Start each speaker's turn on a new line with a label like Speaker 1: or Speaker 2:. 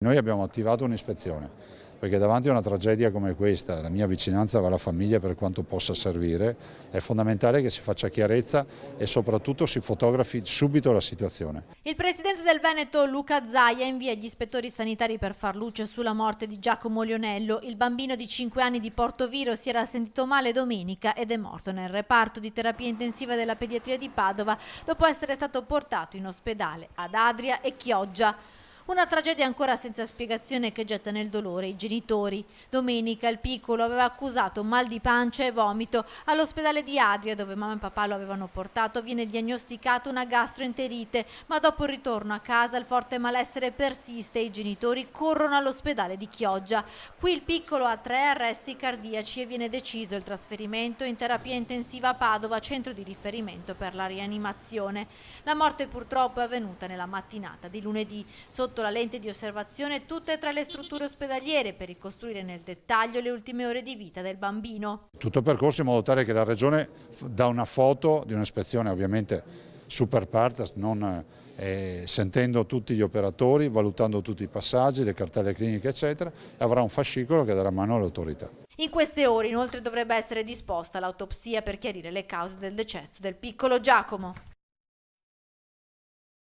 Speaker 1: Noi abbiamo attivato un'ispezione, perché davanti a una tragedia come questa, la mia vicinanza va alla famiglia per quanto possa servire, è fondamentale che si faccia chiarezza e soprattutto si fotografi subito la situazione.
Speaker 2: Il presidente del Veneto, Luca Zaia, invia gli ispettori sanitari per far luce sulla morte di Giacomo Lionello. Il bambino di 5 anni di Portoviro si era sentito male domenica ed è morto nel reparto di terapia intensiva della pediatria di Padova dopo essere stato portato in ospedale ad Adria e Chioggia. Una tragedia ancora senza spiegazione che getta nel dolore i genitori. Domenica il piccolo aveva accusato mal di pancia e vomito. All'ospedale di Adria, dove mamma e papà lo avevano portato, viene diagnosticata una gastroenterite, ma dopo il ritorno a casa il forte malessere persiste e i genitori corrono all'ospedale di Chioggia. Qui il piccolo ha 3 arresti cardiaci e viene deciso il trasferimento in terapia intensiva a Padova, centro di riferimento per la rianimazione. La morte purtroppo è avvenuta nella mattinata di lunedì. Sotto la lente di osservazione tutte e 3 le strutture ospedaliere per ricostruire nel dettaglio le ultime ore di vita del bambino.
Speaker 1: Tutto percorso in modo tale che la Regione dà una foto di un'ispezione ovviamente super partes, sentendo tutti gli operatori, valutando tutti i passaggi, le cartelle cliniche eccetera, e avrà un fascicolo che darà mano alle autorità.
Speaker 2: In queste ore inoltre dovrebbe essere disposta l'autopsia per chiarire le cause del decesso del piccolo Giacomo.